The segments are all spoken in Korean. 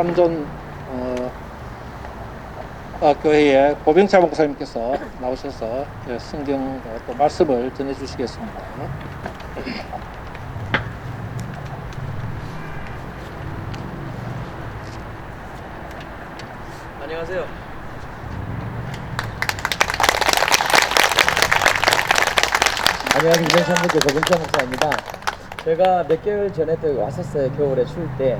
참전 교회의 고병차 목사님께서 나오셔서 성경 또 말씀을 전해주시겠습니다. 안녕하세요. 안녕하세요. 인천삼국교 고병차 목사입니다. 제가 몇 개월 전에 또 왔었어요. 겨울에 추울 때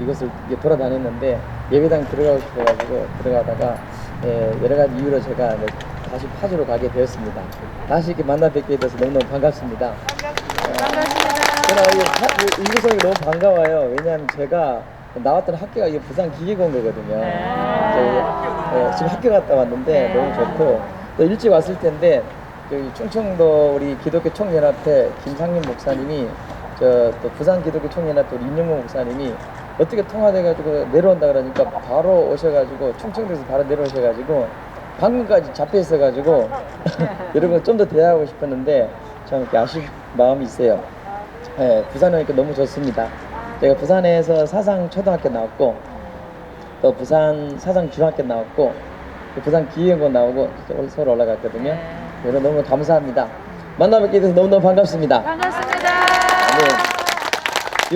이것을 돌아다녔는데 예배당 들어가고 싶어가지고 들어가다가 여러 가지 이유로 제가 다시 파주로 가게 되었습니다. 다시 이렇게 만나 뵙게 돼서 너무너무 반갑습니다. 저는 이 구성이 너무 반가워요. 왜냐하면 제가 나왔던 학교가 이 부산 기계공고거든요. 지금 학교 갔다 왔는데 너무 좋고 또 일찍 왔을 텐데 여기 충청도 우리 기독교 총연합회 김상민 목사님이 또 부산 기독교 총연합회 우리 임영모 목사님이 어떻게 통화돼가지고 내려온다 그러니까 바로 오셔가지고 충청도에서 바로 내려오셔가지고 방금까지 잡혀 있어가지고 여러분 좀 더 대화하고 싶었는데 참 이렇게 아쉬운 마음이 있어요. 부산에 오니까 너무 좋습니다. 제가 부산에서 사상초등학교 나왔고 또 부산 사상중학교 나왔고 부산 기계공고 나오고 서울 올라갔거든요. 그래서 너무 감사합니다. 만나 뵙게 돼서 너무너무 반갑습니다. 반갑습니다. 네.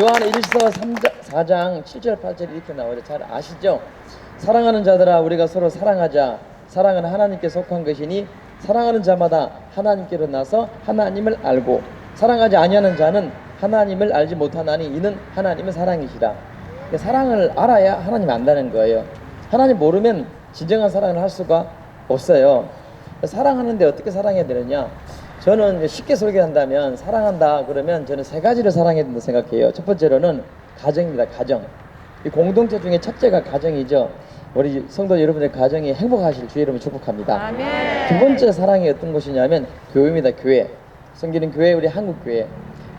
요한의 1서 4장 7절 8절 이렇게 나오죠. 잘 아시죠? 사랑하는 자들아 우리가 서로 사랑하자. 사랑은 하나님께 속한 것이니 사랑하는 자마다 하나님께로 나서 하나님을 알고 사랑하지 아니하는 자는 하나님을 알지 못하나니 이는 하나님은 사랑이시라. 사랑을 알아야 하나님 안다는 거예요. 하나님 모르면 진정한 사랑을 할 수가 없어요. 사랑하는데 어떻게 사랑해야 되느냐? 저는 쉽게 설계한다면 사랑한다 그러면 저는 세 가지를 사랑해야 된다고 생각해요. 첫 번째로는 가정입니다. 가정. 이 공동체 중에 첫째가 가정이죠. 우리 성도 여러분의 가정이 행복하실 주의 이름을 축복합니다. 아멘. 두 번째 사랑이 어떤 것이냐면 교회입니다. 교회. 섬기는 교회, 우리 한국 교회.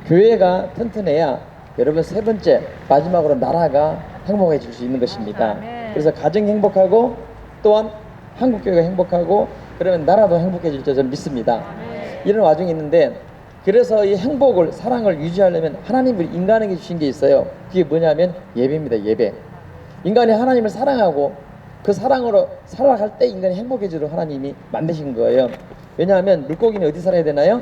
교회가 튼튼해야 여러분 세 번째 마지막으로 나라가 행복해질 수 있는 것입니다. 아멘. 그래서 가정이 행복하고 또한 한국 교회가 행복하고 그러면 나라도 행복해질 줄 저는 믿습니다. 이런 와중이 있는데 그래서 이 행복을 사랑을 유지하려면 하나님이 인간에게 주신 게 있어요. 그게 뭐냐면 예배입니다. 예배. 인간이 하나님을 사랑하고 그 사랑으로 살아갈 때 인간이 행복해지도록 하나님이 만드신 거예요. 왜냐하면 물고기는 어디 살아야 되나요?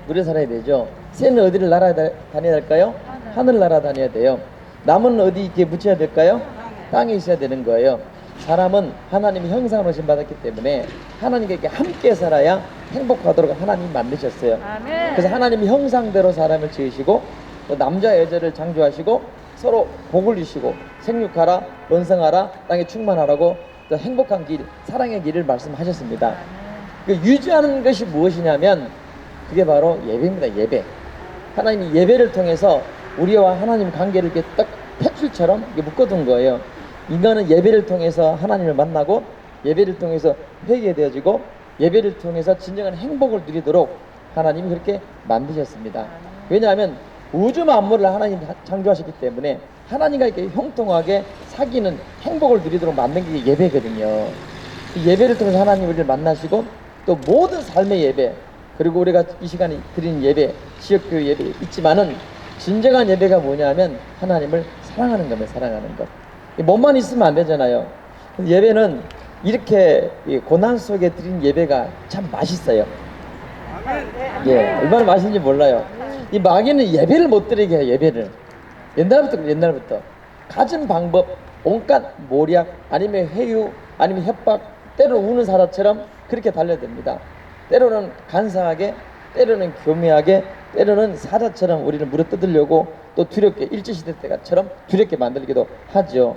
물에 살아야 되죠. 새는 어디를 날아다녀야 될까요? 하늘을 날아다녀야 돼요. 나무는 어디 있게 묻혀야 될까요? 땅에 있어야 되는 거예요. 사람은 하나님의 형상으로 지음받았기 때문에 하나님께 함께 살아야 행복하도록 하나님이 만드셨어요. 아멘. 그래서 하나님이 형상대로 사람을 지으시고 또 남자 여자를 창조하시고 서로 복을 주시고 생육하라 번성하라 땅에 충만하라고 또 행복한 길 사랑의 길을 말씀하셨습니다. 그 유지하는 것이 무엇이냐면 그게 바로 예배입니다. 예배. 하나님이 예배를 통해서 우리와 하나님 관계를 이렇게 딱 탯줄처럼 묶어둔 거예요. 인간은 예배를 통해서 하나님을 만나고 예배를 통해서 회개되어지고 예배를 통해서 진정한 행복을 누리도록 하나님이 그렇게 만드셨습니다. 왜냐하면 우주 만물을 하나님이 창조하셨기 때문에 하나님과 이렇게 형통하게 사귀는 행복을 누리도록 만든 게 예배거든요. 이 예배를 통해서 하나님 우리를 만나시고 또 모든 삶의 예배 그리고 우리가 이 시간에 드리는 예배 지역교회 예배 있지만은 진정한 예배가 뭐냐면 하나님을 사랑하는 겁니다. 사랑하는 것. 몸만 있으면 안 되잖아요. 예배는 이렇게 고난 속에 드린 예배가 참 맛있어요. 얼마나 맛있는지 몰라요. 이 마귀는 예배를 못 드리게 해요. 예배를 옛날부터 가진 방법 온갖 모략 아니면 회유 아니면 협박 때로 우는 사람처럼 그렇게 달려듭니다. 때로는 간사하게 때로는 교묘하게 때로는 사자처럼 우리를 물어뜯으려고 또 두렵게 일제시대 때처럼 두렵게 만들기도 하죠.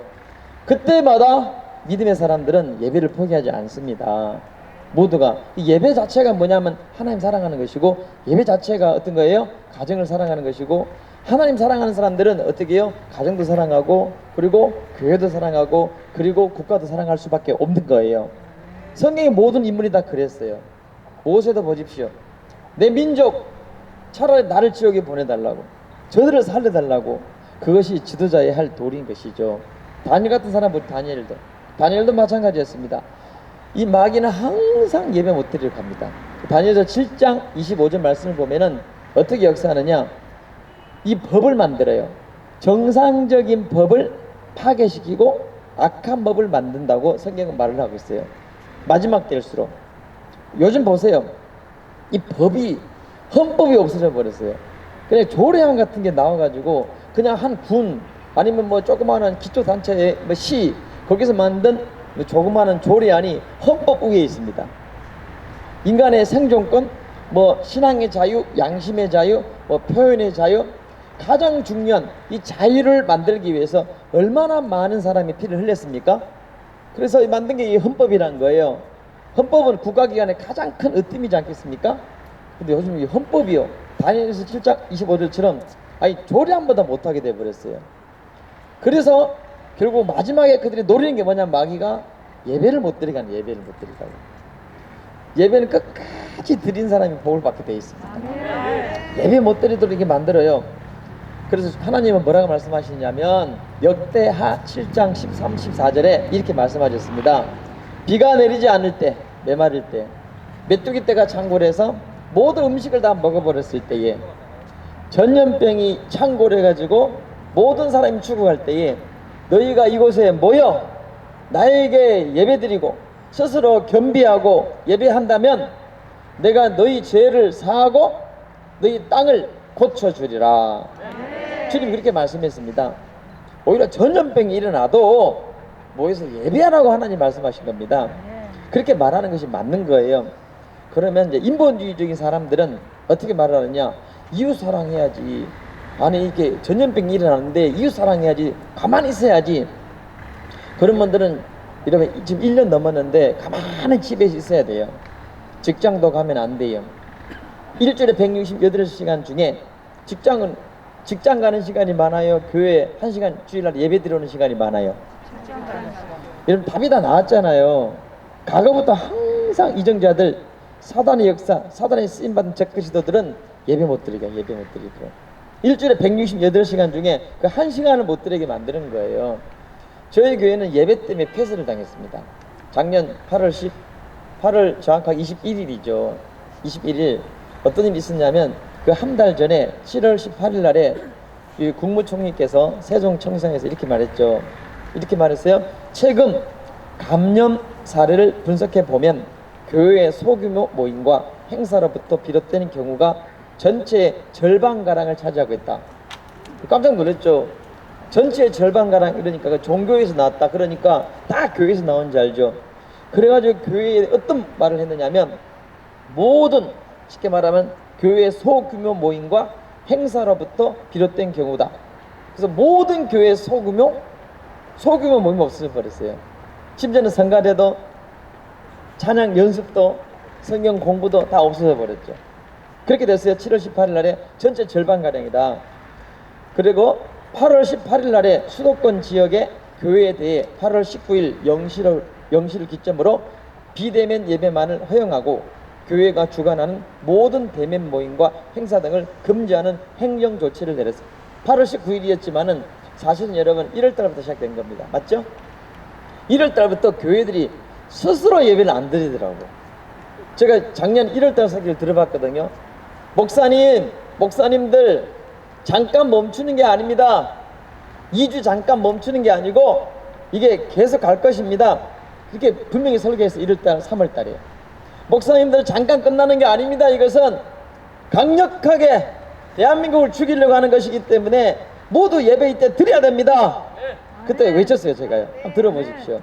그때마다 믿음의 사람들은 예배를 포기하지 않습니다. 모두가 이 예배 자체가 뭐냐면 하나님 사랑하는 것이고 예배 자체가 어떤 거예요? 가정을 사랑하는 것이고 하나님 사랑하는 사람들은 어떻게 해요? 가정도 사랑하고 그리고 교회도 사랑하고 그리고 국가도 사랑할 수밖에 없는 거예요. 성경의 모든 인물이 다 그랬어요. 모세도 보십시오. 내 민족 차라리 나를 지옥에 보내달라고 저들을 살려달라고 그것이 지도자의 할 도리인 것이죠. 다니엘 같은 사람 우리 다니엘도 마찬가지였습니다. 이 마귀는 항상 예배 못 드리러 갑니다. 다니엘서 7장 25절 말씀을 보면은 어떻게 역사하느냐 이 법을 만들어요. 정상적인 법을 파괴시키고 악한 법을 만든다고 성경은 말을 하고 있어요. 마지막 때일수록. 요즘 보세요. 이 법이 헌법이 없어져 버렸어요. 그냥 조례안 같은 게 나와가지고 그냥 한 군 아니면 뭐 조그마한 기초단체의 뭐 시 거기서 만든 뭐 조그마한 조례안이 헌법 위에 있습니다. 인간의 생존권, 뭐 신앙의 자유, 양심의 자유, 뭐 표현의 자유, 가장 중요한 이 자유를 만들기 위해서 얼마나 많은 사람이 피를 흘렸습니까? 그래서 만든 게 이 헌법이라는 거예요. 헌법은 국가기관의 가장 큰 으뜸이지 않겠습니까? 근데 요즘 이 헌법이요, 다니엘서 7장 25절처럼 아니 조례안보다 못하게 돼버렸어요. 그래서 결국 마지막에 그들이 노리는 게 뭐냐, 마귀가 예배를 못 드리게 하는, 예배를 못 드리다고. 예배는 끝까지 드린 사람이 복을 받게 돼 있습니다. 예배 못 드리도록 이렇게 만들어요. 그래서 하나님은 뭐라고 말씀하시냐면 역대하 7장 13, 14절에 이렇게 말씀하셨습니다. 비가 내리지 않을 때, 메마를 때, 메뚜기 떼가 창궐해서 모든 음식을 다 먹어버렸을 때에, 전염병이 창궐해가지고 모든 사람이 죽어갈 때에 너희가 이곳에 모여 나에게 예배드리고 스스로 겸비하고 예배한다면 내가 너희 죄를 사하고 너희 땅을 고쳐주리라. 주님 그렇게 말씀했습니다. 오히려 전염병이 일어나도 모여서 예배하라고 하나님 말씀하신 겁니다. 그렇게 말하는 것이 맞는 거예요. 그러면 이제 인본주의적인 사람들은 어떻게 말을 하느냐, 이웃 사랑해야지. 아니 이렇게 전염병이 일어나는데 이웃 사랑해야지, 가만히 있어야지. 그런 분들은 이러면 지금 1년 넘었는데 가만히 집에서 있어야 돼요. 직장도 가면 안 돼요. 일주일에 168시간 중에 직장 가는 시간이 많아요, 교회 1시간 주일날 예배 드리는 시간이 많아요? 여러분 답이 다 나왔잖아요. 과거부터 항상 이정자들, 사단의 역사, 사단의 쓰임받은 적그리스도들은 예배 못 드리게, 예배 못 드리고 일주일에 168시간 중에 그 1시간을 못 드리게 만드는 거예요. 저희 교회는 예배 때문에 폐쇄를 당했습니다. 작년 8월 정확하게 21일이죠. 21일 어떤 일이 있었냐면 그 한 달 전에 7월 18일 날에 이 국무총리께서 세종청사에서 이렇게 말했죠. 이렇게 말했어요. 최근 감염 사례를 분석해 보면 교회의 소규모 모임과 행사로부터 비롯되는 경우가 전체의 절반가량을 차지하고 있다. 깜짝 놀랐죠. 전체의 절반가량, 이러니까 그 종교에서 나왔다, 그러니까 다 교회에서 나온 줄 알죠. 그래가지고 교회에 어떤 말을 했느냐면 모든, 쉽게 말하면 교회의 소규모 모임과 행사로부터 비롯된 경우다. 그래서 모든 교회의 소규모 모임이 없어져 버렸어요. 심지어는 성가대도, 찬양 연습도, 성경 공부도 다 없어져 버렸죠. 그렇게 됐어요. 7월 18일 날에 전체 절반가량이다. 그리고 8월 18일 날에 수도권 지역의 교회에 대해 8월 19일 0시를 기점으로 비대면 예배만을 허용하고 교회가 주관하는 모든 대면 모임과 행사 등을 금지하는 행정 조치를 내렸어요. 8월 19일이었지만은 사실은 여러분 1월 달부터 시작된 겁니다. 맞죠? 1월 달부터 교회들이 스스로 예배를 안 드리더라고요. 제가 작년 1월 달 사기를 들어봤거든요. 목사님들 잠깐 멈추는 게 아닙니다. 2주 잠깐 멈추는 게 아니고 이게 계속 갈 것입니다. 그렇게 분명히 설교해서 1월달 3월달이에요. 목사님들 잠깐 끝나는 게 아닙니다. 이것은 강력하게 대한민국을 죽이려고 하는 것이기 때문에 모두 예배 이때 드려야 됩니다. 그때 외쳤어요. 제가요. 한번 들어보십시오.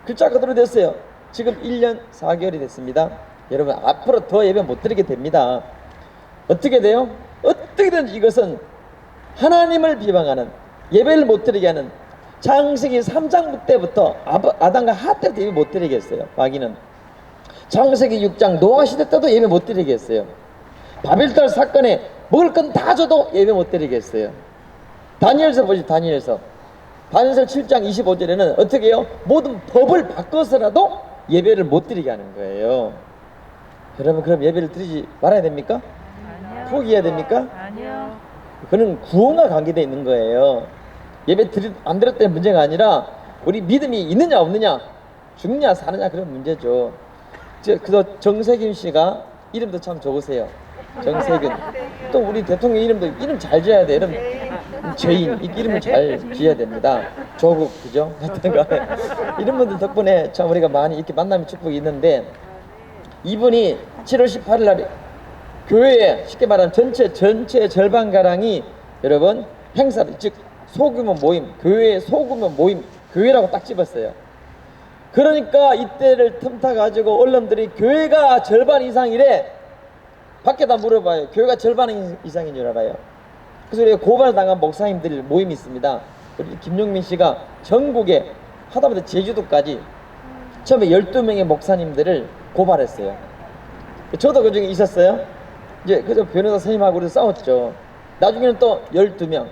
글자 그대로 됐어요. 지금 1년 4개월이 됐습니다. 여러분 앞으로 더 예배 못 드리게 됩니다. 어떻게 돼요? 어떻게든 이것은 하나님을 비방하는, 예배를 못 드리게 하는, 창세기 3장 때부터 아담과 하와 때부터 예배 못 드리게 했어요. 마귀는 창세기 6장 노아 시대 때도 예배 못 드리게 했어요. 바벨탑 사건에 먹을 건 다 줘도 예배 못 드리게 했어요. 다니엘서 보지, 다니엘서 7장 25절에는 어떻게 해요? 모든 법을 바꿔서라도 예배를 못 드리게 하는 거예요. 여러분 그럼 예배를 드리지 말아야 됩니까? 아니요. 포기해야 됩니까? 아니요. 그는 구원과 관계되어 있는 거예요. 예배 안 드렸다는 문제가 아니라 우리 믿음이 있느냐 없느냐, 죽느냐 사느냐, 그런 문제죠. 그래서 정세균 씨가 이름도 참 좋으세요. 정세균. 또 우리 대통령 이름 잘 지어야 돼. 여러분 김재인 이 이름을 잘 지어야 됩니다. 조국 그죠? 이런 분들 덕분에 참 우리가 많이 이렇게 만남의 축복이 있는데 이분이 7월 18일 날 교회에 쉽게 말하면 전체 절반 가량이 여러분 행사를 즉 소규모 모임 교회의 소규모 모임 교회라고 딱 집었어요. 그러니까 이때를 틈타 가지고 언론들이 교회가 절반 이상이래. 밖에다 물어봐요. 교회가 절반 이상인 줄 알아요. 그래서 우리가 고발당한 목사님들 모임이 있습니다. 우리 김용민 씨가 전국에 하다못해 제주도까지 처음에 12명의 목사님들을 고발했어요. 저도 그 중에 있었어요. 이제 그저 변호사 선생님하고 우리 싸웠죠. 나중에는 또 12명,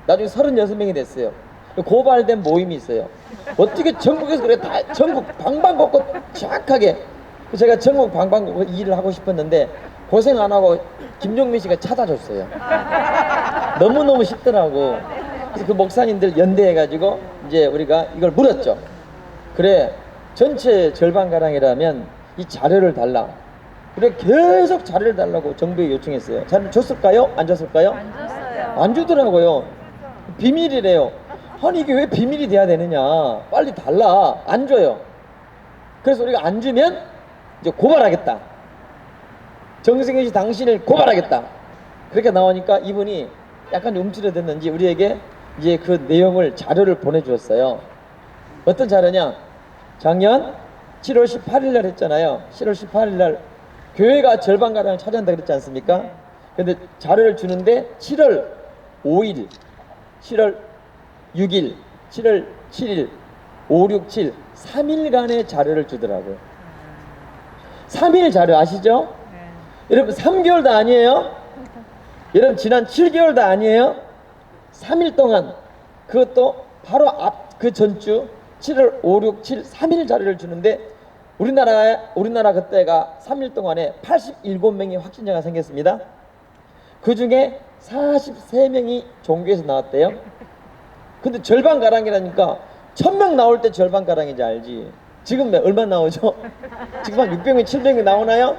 나중에 36명이 됐어요. 고발된 모임이 있어요. 어떻게 전국에서 그래 다 전국 방방곡곡 정확하게 제가 전국 방방곡곡 일을 하고 싶었는데 고생 안 하고 김종민 씨가 찾아줬어요. 너무너무 쉽더라고. 그래서 그 목사님들 연대해가지고 이제 우리가 이걸 물었죠. 그래 전체 절반가량이라면 이 자료를 달라. 그래 계속 자료를 달라고 정부에 요청했어요. 자료 줬을까요? 안 줬을까요? 안 줬어요. 안 주더라고요. 비밀이래요. 아니 이게 왜 비밀이 돼야 되느냐. 빨리 달라. 안 줘요. 그래서 우리가 안 주면 이제 고발하겠다. 정승현 씨 당신을 고발하겠다. 그렇게 나오니까 이분이 약간 움츠러졌는지 우리에게 이제 그 내용을 자료를 보내주었어요. 어떤 자료냐. 작년 7월 18일 날 했잖아요. 7월 18일 날 교회가 절반가량을 차지한다 그랬지 않습니까? 근데 자료를 주는데 7월 5일, 7월 6일, 7월 7일, 5, 6, 7, 3일간의 자료를 주더라고요. 3일 자료 아시죠? 여러분 3개월도 아니에요? 여러분 지난 7개월도 아니에요? 3일 동안 그것도 바로 앞 그 전주 7월 5, 6, 7, 3일 자료를 주는데 우리나라 그때가 3일 동안에 87명의 확진자가 생겼습니다. 그 중에 43명이 종교에서 나왔대요. 근데 절반가량이라니까 1000명 나올 때 절반가량인지 알지. 지금 얼마 나오죠? 지금 한 600명, 700명 나오나요?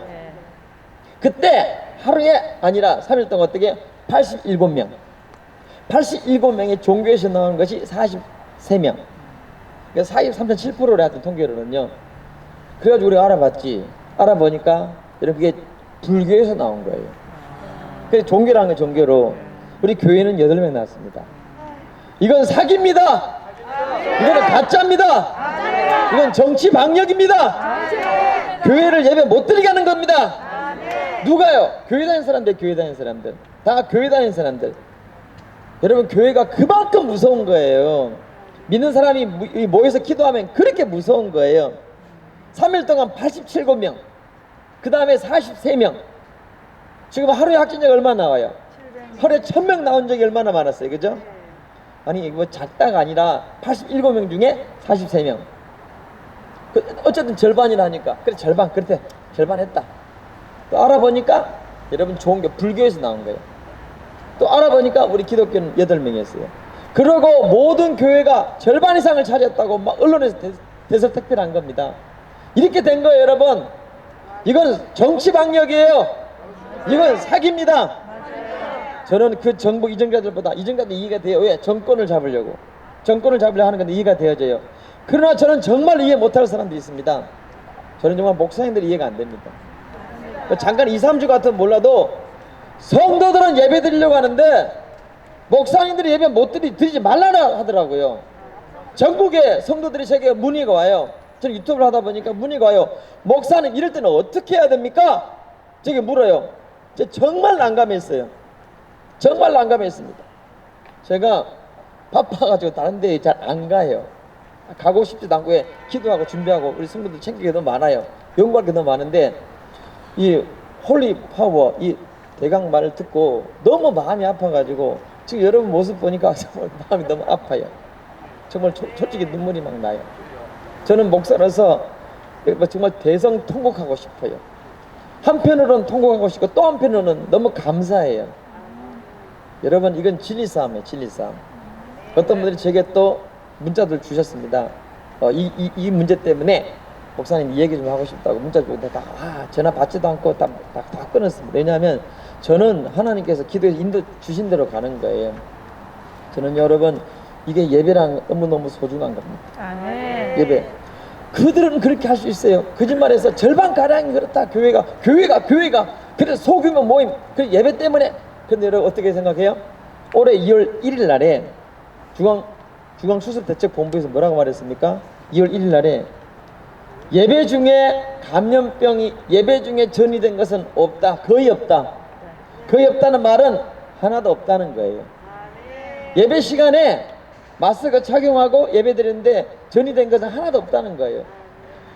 그때 하루에 아니라 3일 동안 어떻게 87명 87명의 종교에서 나오는 것이 43명 그러니까 43.7%를 하여튼 통계로는요. 그래가지고 우리가 알아봤지. 알아보니까 여러분 그게 불교에서 나온 거예요. 그래서 종교라는 게 종교로 우리 교회는 8명 나왔습니다. 이건 사기입니다. 이거는 가짜입니다. 이건 정치 방역입니다. 교회를 예배 못 드리게 하는 겁니다. 누가요? 교회 다니는 사람들, 교회 다니는 사람들. 다 교회 다니는 사람들. 여러분 교회가 그만큼 무서운 거예요. 믿는 사람이 모여서 기도하면 그렇게 무서운 거예요. 3일 동안 87명, 그 다음에 43명. 지금 하루에 확진자가 얼마나 나와요? 하루에 1000명 나온 적이 얼마나 많았어요, 그죠? 아니 뭐 작다가 아니라 87명 중에 43명. 어쨌든 절반이라니까. 그래 절반, 그렇대. 절반 했다. 또 알아보니까 여러분 좋은 게 불교에서 나온 거예요. 또 알아보니까 우리 기독교는 8명이었어요. 그러고 모든 교회가 절반 이상을 차지했다고 막 언론에서 대설특필한 겁니다. 이렇게 된 거예요, 여러분. 이건 정치 방역이에요. 이건 사기입니다. 저는 그 정부 이정자들보다 이정자들 이해가 돼요. 왜? 정권을 잡으려고 하는 건데 이해가 되어져요. 그러나 저는 정말 이해 못할 사람들이 있습니다. 저는 정말 목사님들이 이해가 안 됩니다. 잠깐 2, 3주 같으면 몰라도 성도들은 예배 드리려고 하는데 목사님들이 예배 못 드리지 말라나 하더라고요. 전국에 성도들이 제게 문의가 와요. 저는 유튜브를 하다 보니까 문의가 와요. 목사님 이럴 때는 어떻게 해야 됩니까? 제게 물어요. 제가 정말 난감했어요. 정말 난감했습니다. 제가 바빠가지고 다른 데 잘 안 가요. 가고 싶지도 않고 기도하고 준비하고 우리 성도들 챙기게 너무 많아요. 연구할 게 너무 많은데 이 홀리 파워 이 대강 말을 듣고 너무 마음이 아파가지고 지금 여러분 모습 보니까 정말 마음이 너무 아파요. 정말 솔직히 눈물이 막 나요. 저는 목사로서 정말 대성통곡하고 싶어요. 한편으로는 통곡하고 싶고 또 한편으로는 너무 감사해요. 여러분 이건 진리싸움이에요. 진리싸움. 어떤 분들이 제게 또 문자들 주셨습니다. 이 문제 때문에 목사님 이 얘기 좀 하고 싶다고 문자 주고 전화 받지도 않고 다 끊었습니다. 왜냐하면 저는 하나님께서 기도해서 인도 주신 대로 가는 거예요. 저는 여러분 이게 예배랑 너무너무 소중한 겁니다. 아멘. 예배. 그들은 그렇게 할 수 있어요. 거짓말해서 절반가량이 그렇다. 교회가 그래서 소규모 모임 그 예배 때문에. 근데 여러분 어떻게 생각해요? 올해 2월 1일 날에 중앙수습대책본부에서 뭐라고 말했습니까? 2월 1일 날에 예배 중에 감염병이 예배 중에 전이된 것은 없다. 거의 없다. 거의 없다는 말은 하나도 없다는 거예요. 예배 시간에 마스크 착용하고 예배 드리는데 전이된 것은 하나도 없다는 거예요.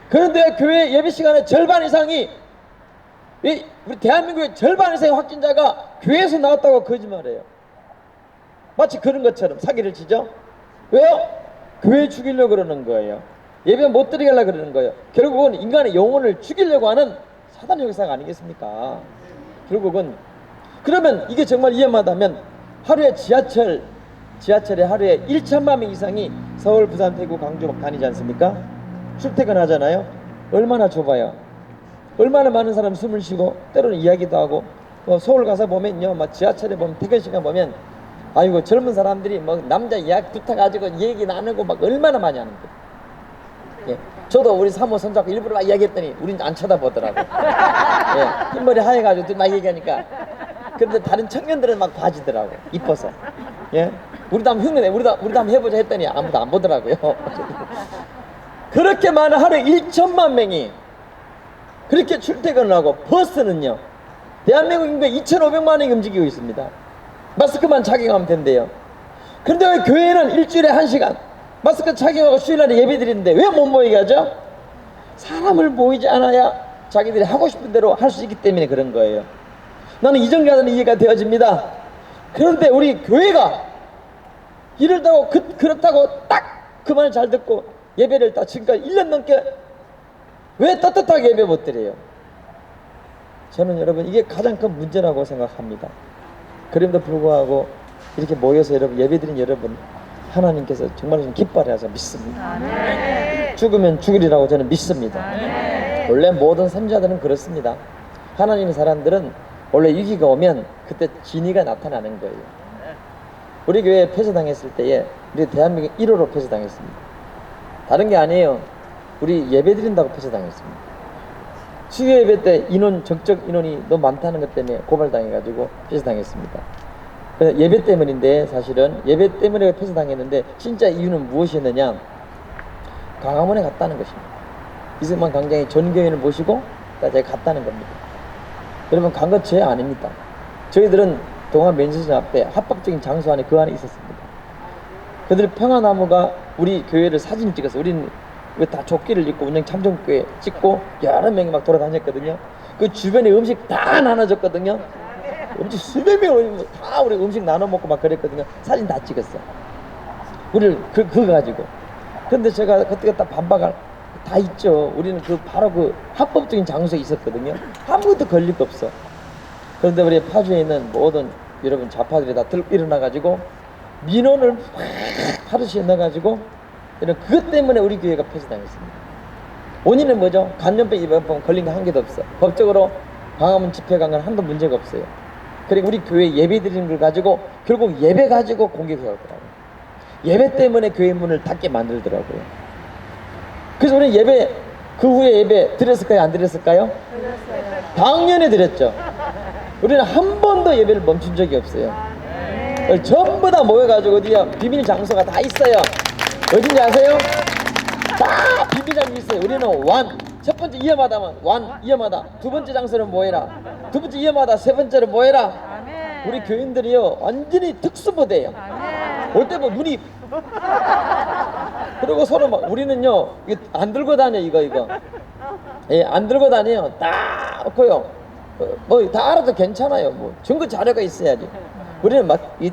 그런데 교회 예배 시간에 절반 이상이 우리 대한민국의 절반 이상의 확진자가 교회에서 나왔다고 거짓말해요. 마치 그런 것처럼 사기를 치죠. 왜요? 교회 죽이려고 그러는 거예요. 예배 못 드리게 하려고 그러는 거예요. 결국은 인간의 영혼을 죽이려고 하는 사단의 역사가 아니겠습니까? 결국은 그러면 이게 정말 위험하다면 하루에 지하철에 하루에 1천만 명 이상이 서울, 부산, 대구, 광주 막 다니지 않습니까? 출퇴근하잖아요. 얼마나 좁아요. 얼마나 많은 사람 숨을 쉬고 때로는 이야기도 하고 서울 가서 보면요, 막 지하철에 보면 퇴근 시간 보면 아이고 젊은 사람들이 뭐 남자 이야기 붙어가지고 얘기 나누고 막 얼마나 많이 하는데. 예, 저도 우리 사모 손잡고 일부러 막 이야기했더니 우린 안 쳐다보더라고. 예, 흰머리 하얘가지고 막 얘기하니까. 그런데 다른 청년들은 막 봐주더라고. 이뻐서. 예, 우리도 한번 흉내내, 우리도 한번 해보자 했더니 아무도 안 보더라고요. 그렇게 많은 하루에 1천만 명이 그렇게 출퇴근을 하고 버스는요, 대한민국 인구의 2,500만 명이 움직이고 있습니다. 마스크만 착용하면 된대요. 그런데 왜 교회는 일주일에 1시간 마스크 착용하고 주일날에 예배 드리는데 왜 못 모이게 하죠? 사람을 모이지 않아야 자기들이 하고 싶은 대로 할 수 있기 때문에 그런 거예요. 나는 이전과는 이해가 되어집니다. 그런데 우리 교회가 이러다고 그렇다고 딱 그 말 잘 듣고 예배를 딱 지금까지 1년 넘게 왜 떳떳하게 예배 못 드려요? 저는 여러분 이게 가장 큰 문제라고 생각합니다. 그럼에도 불구하고 이렇게 모여서 여러분 예배드린 여러분 하나님께서 정말 좀 기뻐하셔서 믿습니다. 아멘. 죽으면 죽으리라고 저는 믿습니다. 아멘. 원래 모든 선지자들은 그렇습니다. 하나님의 사람들은 원래 위기가 오면 그때 진위가 나타나는 거예요. 우리 교회 폐쇄당했을 때에 우리 대한민국 1호로 폐쇄당했습니다. 다른 게 아니에요. 우리 예배 드린다고 폐쇄당했습니다. 수요 예배 때 적적 인원이 너무 많다는 것 때문에 고발당해가지고 폐쇄당했습니다. 그래서 예배 때문인데 사실은 예배 때문에 폐쇄당했는데 진짜 이유는 무엇이었느냐? 광화문에 갔다는 것입니다. 이승만 광장에 전 교인을 모시고 제가 갔다는 겁니다. 여러분 간 것 죄 아닙니다. 저희들은 동아면세점 앞에 합법적인 장소 안에 그 안에 있었습니다. 그들 평화나무가 우리 교회를 사진 찍어서 우리는 다 조끼를 입고 운영 참정교회 찍고 여러 명이 막 돌아다녔거든요. 그 주변에 음식 다 나눠줬거든요. 음식 수백 명이 다 우리 음식 나눠 먹고 막 그랬거든요. 사진 다 찍었어. 우리를 그거 가지고. 근데 제가 그때 딱 반박할 다 있죠. 우리는 바로 그 합법적인 장소에 있었거든요. 아무것도 걸릴 거 없어. 그런데 우리 파주에 있는 모든 여러분 좌파들이 다 일어나가지고 민원을 막 파르시에 넣어가지고 그것 때문에 우리 교회가 폐쇄당했습니다. 원인은 뭐죠? 감염병 입원 걸린 게 한 개도 없어. 법적으로 광화문 집회 간 건 한도 문제가 없어요. 그리고 우리 교회 예배 드리는 걸 가지고 결국 예배 가지고 공격해오더라고요. 예배 때문에 교회 문을 닫게 만들더라고요. 그래서 우리 예배 그 후에 예배 드렸을까요? 안 드렸을까요? 드렸어요. 당연히 드렸죠. 우리는 한 번도 예배를 멈춘 적이 없어요. 전부 다 모여가지고 어디야 비밀 장소가 다 있어요. 어딘지 아세요? 다 비밀장소 있어요. 우리는 첫 번째 위험하다면 위험하다. 두 번째 장소는 모여라. 두 번째 위험하다. 세 번째로 모여라. 아멘. 우리 교인들이요 완전히 특수부대예요. 아멘. 올 때 뭐 눈이 그리고 서로 막 우리는요 이거 안 들고 다녀 이거 예, 안 들고 다녀요. 딱 없고요. 뭐 다 알아도 괜찮아요. 뭐 증거 자료가 있어야지. 우리는 막 이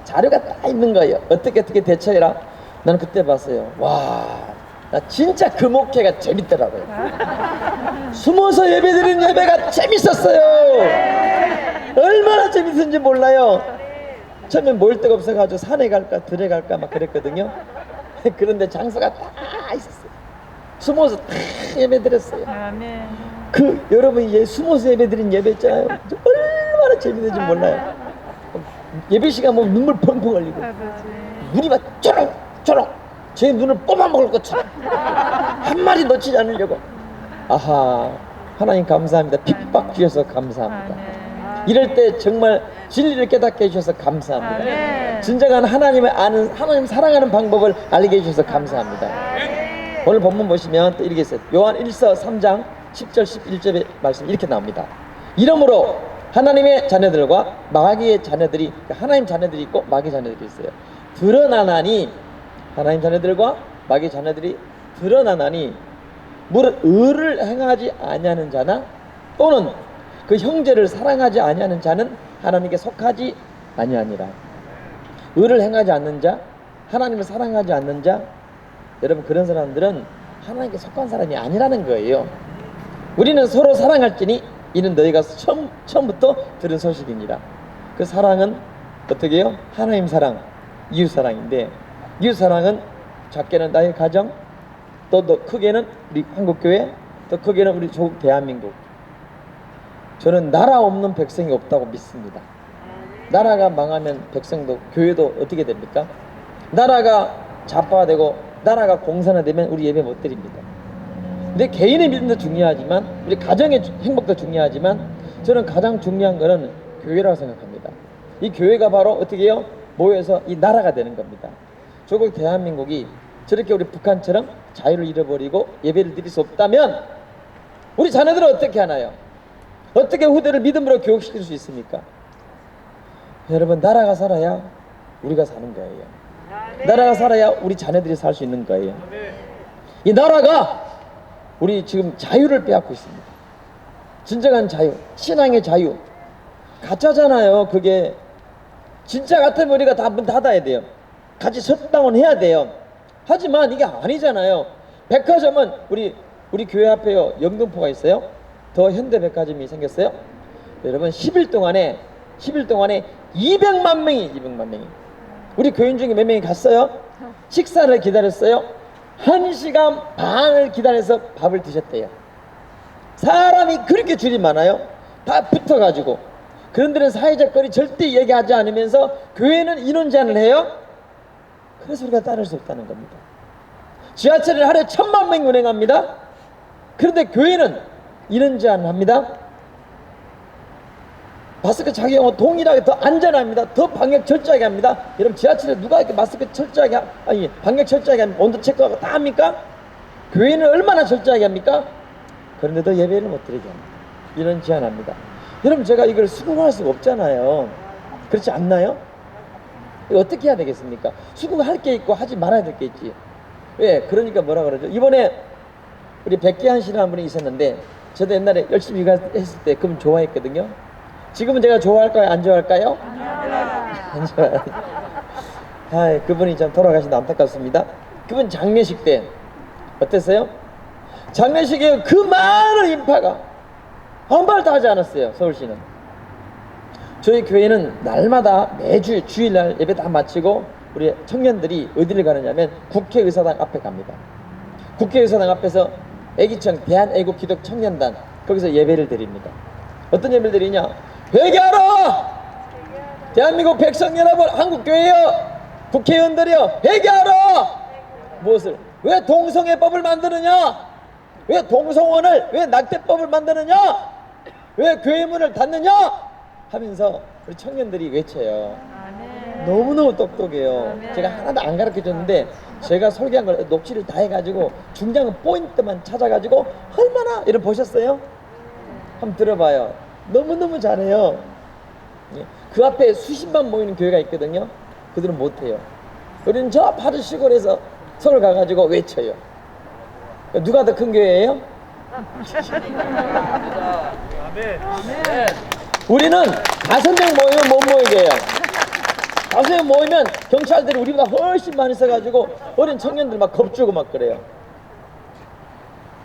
자료가 다 있는 거예요. 어떻게 대처해라. 나는 그때 봤어요. 와, 나 진짜 그 목회가 재밌더라고요. 숨어서 예배드리는 예배가 재밌었어요. 얼마나 재밌었는지 몰라요. 처음엔 모일 데가 없어가지고 산에 갈까 들에 갈까 막 그랬거든요. 그런데 장소가 다 있었어요. 숨어서 다 예배드렸어요. 아멘. 여러분이 숨어서 예배드린 예배 있잖아요. 얼마나 재밌는지 몰라요. 예배 시간 보면 눈물 펑펑 흘리고 아버지. 눈이 막 초롱초롱 제 눈을 뽑아먹을 것처럼 한 마디 놓치지 않으려고. 아하, 하나님 감사합니다. 핍박 주셔서 감사합니다. 아멘. 이럴 때 정말 진리를 깨닫게 해주셔서 감사합니다. 아멘. 진정한 하나님을 아는, 하나님 사랑하는 방법을 알게 해주셔서 감사합니다. 오늘 본문 보시면 또 이렇게 있어요. 요한 1서 3장 10절 11절의 말씀 이렇게 나옵니다. 이러므로 하나님의 자녀들과 마귀의 자녀들이, 그러니까 하나님 자녀들이 있고 마귀 자녀들이 있어요. 드러나나니, 하나님 자녀들과 마귀 자녀들이 드러나나니 무릇 의를 행하지 아니하는 자나 또는 그 형제를 사랑하지 아니하는 자는 하나님께 속하지 아니하니라. 의를 행하지 않는 자, 하나님을 사랑하지 않는 자, 여러분 그런 사람들은 하나님께 속한 사람이 아니라는 거예요. 우리는 서로 사랑할지니 이는 너희가 처음부터 들은 소식이니라. 그 사랑은 어떻게 해요? 하나님 사랑, 이웃 사랑인데, 이웃 사랑은 작게는 나의 가정, 또 크게는 우리 한국교회, 또 크게는 우리 조국 대한민국. 저는 나라 없는 백성이 없다고 믿습니다. 나라가 망하면 백성도, 교회도 어떻게 됩니까? 나라가 좌파화되고 나라가 공산화되면 우리 예배 못 드립니다. 근데 개인의 믿음도 중요하지만, 우리 가정의 행복도 중요하지만, 저는 가장 중요한 것은 교회라고 생각합니다. 이 교회가 바로 어떻게 해요? 모여서 이 나라가 되는 겁니다. 조국 대한민국이 저렇게 우리 북한처럼 자유를 잃어버리고 예배를 드릴 수 없다면 우리 자녀들은 어떻게 하나요? 어떻게 후대를 믿음으로 교육시킬 수 있습니까? 여러분, 나라가 살아야 우리가 사는 거예요. 나라가 살아야 우리 자녀들이 살 수 있는 거예요. 이 나라가 우리 지금 자유를 빼앗고 있습니다. 진정한 자유, 신앙의 자유. 가짜잖아요. 그게 진짜 같으면 우리가 다 문 닫아야 돼요. 같이 셧다운 해야 돼요. 하지만 이게 아니잖아요. 백화점은 우리 교회 앞에요, 영등포가 있어요. 더 현대백화점이 생겼어요. 여러분 10일 동안에 200만 명이 우리 교인 중에 몇 명이 갔어요? 식사를 기다렸어요. 1시간 반을 기다려서 밥을 드셨대요. 사람이 그렇게 줄이 많아요. 다 붙어가지고. 그런 데는 사회적 거리 절대 얘기하지 않으면서 교회는 인원 제한을 해요. 그래서 우리가 따를 수 없다는 겁니다. 지하철을 하루에 1000만 명이 운행합니다. 그런데 교회는 인원 제한을 합니다. 마스크 착용은 동일하게 더 안전합니다. 더 방역 철저하게 합니다. 여러분 지하철에 누가 이렇게 마스크 철저하게 방역 철저하게 합니까? 온도 체크하고 다 합니까? 교회는 얼마나 철저하게 합니까? 그런데도 예배를 못 드리게 합니다. 이런 제한합니다. 여러분 제가 이걸 수긍할 수가 없잖아요. 그렇지 않나요? 이거 어떻게 해야 되겠습니까? 수긍할 게 있고 하지 말아야 될 게 있지. 왜? 그러니까 뭐라 그러죠? 이번에 우리 백기한 씨라는 분이 있었는데, 저도 옛날에 열심히 일했을 때 그분 좋아했거든요. 지금은 제가 좋아할까요? 안 좋아할까요? 안 좋아요. 아, 그분이 참 돌아가신 안타깝습니다. 그분 장례식 때 어땠어요? 장례식에 그 많은 인파가 아무 말도 하지 않았어요. 서울시는. 저희 교회는 날마다 매주 주일날 예배 다 마치고 우리 청년들이 어디를 가느냐면 국회의사당 앞에 갑니다. 국회의사당 앞에서 애기청 대한애국기독청년단 거기서 예배를 드립니다. 어떤 예배를 드리냐? 회개하라! 대한민국 백성 여러분, 한국교회여, 국회의원들이여, 회개하라! 무엇을? 왜 동성애법을 만드느냐? 왜 동성원을, 왜 낙태법을 만드느냐? 왜 교회 문을 닫느냐? 하면서 우리 청년들이 외쳐요. 너무너무 똑똑해요. 제가 하나도 안 가르쳐줬는데 제가 설계한 걸 녹취를 다 해가지고 중요한 포인트만 찾아가지고 얼마나, 이런 보셨어요? 한번 들어봐요. 너무너무 잘해요. 그 앞에 수십만 모이는 교회가 있거든요. 그들은 못해요. 우리는 저 파주 시골에서 서울 가가지고 외쳐요. 누가 더 큰 교회예요? 우리는 5명 모이면 못 모이게 해요. 5명 모이면 경찰들이 우리보다 훨씬 많이 써가지고 어린 청년들 막 겁주고 막 그래요.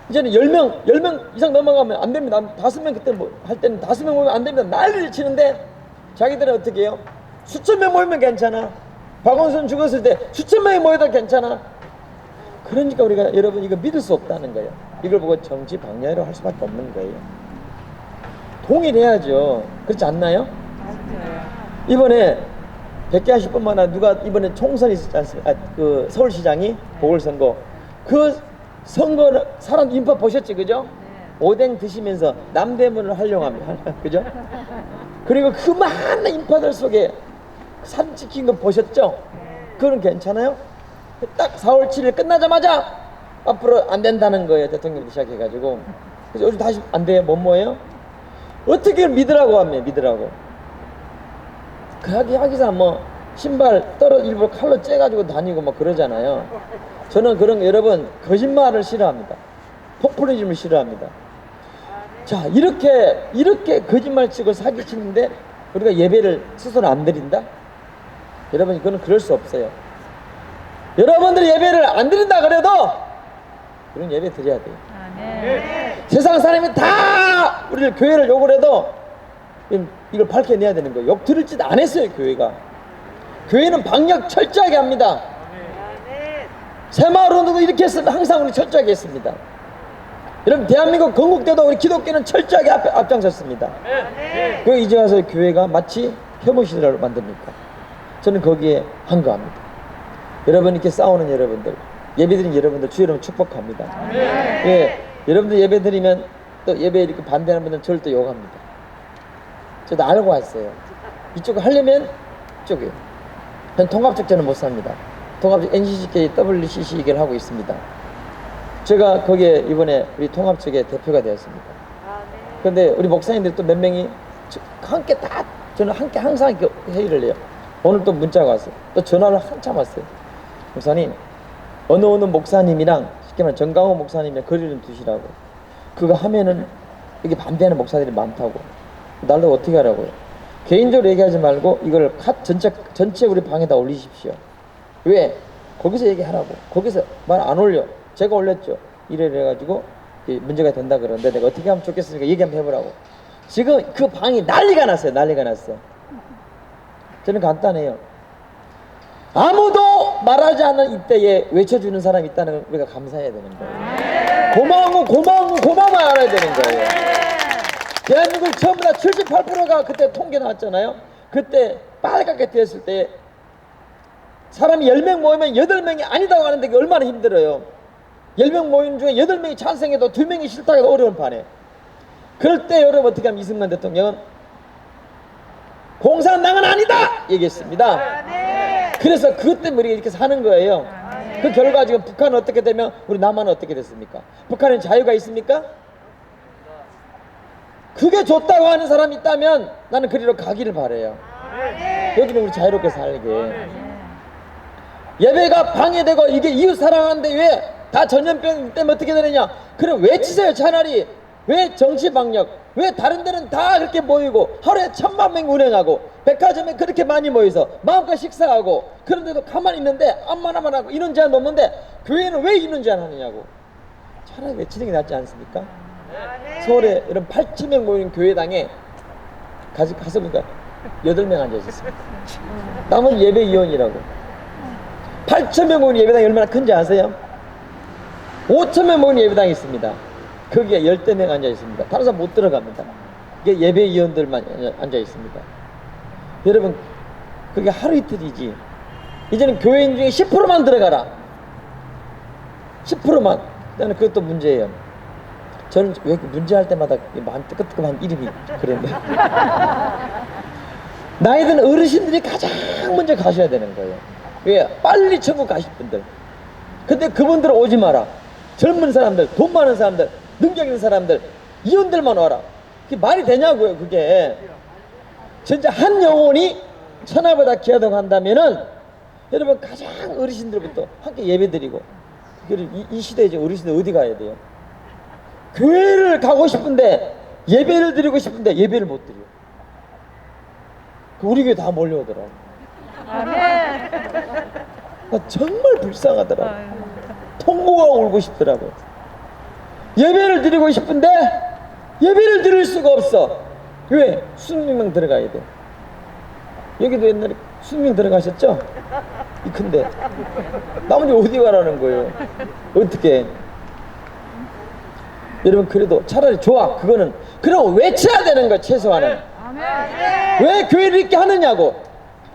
이제는 10명 이상 넘어가면 안 됩니다. 5명 그때 뭐 할 때는 5명 모이면 안 됩니다. 난리를 치는데 자기들은 어떻게 해요? 수천 명 모이면 괜찮아. 박원순 죽었을 때 수천 명이 모여도 괜찮아. 그러니까 우리가 여러분 이거 믿을 수 없다는 거예요. 이걸 보고 정치 방향으로 할 수밖에 없는 거예요. 동일해야죠. 그렇지 않나요? 이번에 100개 하실 뿐만 아니라 누가 이번에 총선이 있었지 않습니까? 그 서울시장이 보궐선거. 그 선거는 사람 인파 보셨지, 그죠? 오뎅 드시면서 남대문을 활용합니다. 그죠? 그리고 그 많은 인파들 속에 사진 찍힌 거 보셨죠? 그건 괜찮아요? 딱 4월 7일 끝나자마자 앞으로 안 된다는 거예요. 대통령이 시작해가지고. 그래서 요즘 다시 안 돼요. 뭐예요? 어떻게 믿으라고 하면 믿으라고. 그 하기사 뭐 신발 일부러 칼로 째가지고 다니고 막 그러잖아요. 저는 그런 거 여러분 거짓말을 싫어합니다. 포퓰리즘을 싫어합니다. 자, 이렇게 거짓말 치고 사기치는데 우리가 예배를 스스로 안 드린다? 여러분, 그건 그럴 수 없어요. 여러분들이 예배를 안 드린다 그래도 우리는 예배 드려야 돼요. 세상 사람이 다 우리를 교회를 욕을 해도 이걸 밝혀내야 되는 거예요. 욕 들을 짓 안 했어요, 교회가. 교회는 방역 철저하게 합니다. 새마을운동도 이렇게 했으면 항상 우리 철저하게 했습니다. 여러분, 대한민국 건국때도 우리 기독교는 철저하게 앞장섰습니다. 왜 이제 와서 교회가 마치 혐오시대를 만듭니까? 저는 거기에 한가합니다. 여러분, 이렇게 싸우는 여러분들, 예배드린 여러분들, 주 여러분 축복합니다. 예, 여러분들 예배드리면 또 예배에 이렇게 반대하는 분들은 저를 또 욕합니다. 저도 알고 왔어요. 이쪽을 하려면 이쪽이에요. 저는 통합적 저는 못 삽니다. 통합적 NCCK, WCC 얘기를 하고 있습니다. 제가 거기에 이번에 우리 통합측의 대표가 되었습니다. 그런데 우리 목사님들 또 몇 명이 함께 다, 저는 함께 항상 이렇게 회의를 해요. 오늘 또 문자가 왔어요. 또 전화를 한참 왔어요. 목사님, 어느 목사님이랑 쉽게 말해 정강호 목사님이랑 거리를 좀 두시라고. 그거 하면은 이게 반대하는 목사들이 많다고. 날로 어떻게 하라고요? 개인적으로 얘기하지 말고 이걸 전체 우리 방에다 올리십시오. 왜? 거기서 얘기하라고. 거기서 말 안 올려. 제가 올렸죠. 이래가지고 문제가 된다 그러는데 내가 어떻게 하면 좋겠으니까 얘기 한번 해보라고. 지금 그 방이 난리가 났어요. 난리가 났어. 저는 간단해요. 아무도 말하지 않는 이때에 외쳐주는 사람이 있다는 걸 우리가 감사해야 되는 거예요. 고마움을 알아야 되는 거예요. 대한민국 전부 다 78%가 그때 통계 나왔잖아요. 그때 빨갛게 되었을 때 사람이 10명 모이면 8명이 아니다고 하는데 그게 얼마나 힘들어요. 10명 모이는 중에 8명이 찬성해도 2명이 싫다고 해도 어려운 판에. 그럴 때 여러분 어떻게 하면 이승만 대통령은 공산당은 아니다! 얘기했습니다. 그래서 그것 때문에 우리가 이렇게 사는 거예요. 그 결과 지금 북한은 어떻게 되면 우리 남한은 어떻게 됐습니까? 북한은 자유가 있습니까? 그게 좋다고 하는 사람이 있다면 나는 그리로 가기를 바라요. 여기는 우리 자유롭게 살게. 예배가 방해되고 이게 이웃 사랑하는데 왜 다 전염병 때문에 어떻게 되느냐? 그럼 외치세요. 차라리 왜 정치 방역, 왜 다른 데는 다 그렇게 모이고 하루에 1000만 명 운행하고 백화점에 그렇게 많이 모여서 마음껏 식사하고 그런데도 가만히 있는데 암만 하고 이런 제한 없는데 교회는 왜 이런 제한 하느냐고. 차라리 외치는 게 낫지 않습니까? 서울에 이런 8,000명 모이는 교회당에 가서 보니까 8명 앉아있었습니다. 나머지 예배위원이라고. 8,000명 모이는 예배당이 얼마나 큰지 아세요? 5,000명 모이는 예배당이 있습니다. 거기에 10명 앉아있습니다. 다른 사람 못 들어갑니다. 이게 예배위원들만 앉아있습니다. 여러분, 그게 하루 이틀이지. 이제는 교회인 중에 10%만 들어가라. 10%만. 나는 그것도 문제예요. 저는 왜 문제할 때마다 마음 뜨끈뜨끈한 이름이 그런데 나이 든 어르신들이 가장 먼저 가셔야 되는 거예요. 왜? 빨리 천국 가실 분들. 근데 그분들 오지 마라. 젊은 사람들, 돈 많은 사람들, 능력 있는 사람들, 이혼들만 와라. 그게 말이 되냐고요. 그게 진짜 한 영혼이 천하보다 귀하다고 한다면은 여러분 가장 어르신들부터 함께 예배드리고. 이 시대에 이제 어르신들 어디 가야 돼요? 교회를 가고 싶은데 예배를 드리고 싶은데 예배를 못 드려. 우리 교회 다 몰려오더라고. 나 정말 불쌍하더라고. 통곡하고 울고 싶더라고. 예배를 드리고 싶은데 예배를 드릴 수가 없어. 왜? 수백 명 들어가야 돼. 여기도 옛날에 수백 명 들어가셨죠? 이 큰데 나머지 어디 가라는 거예요? 어떻게? 여러분 그래도 차라리 좋아. 그거는 그럼 외쳐야 되는 거야. 최소한은. 왜 교회를 이렇게 하느냐고.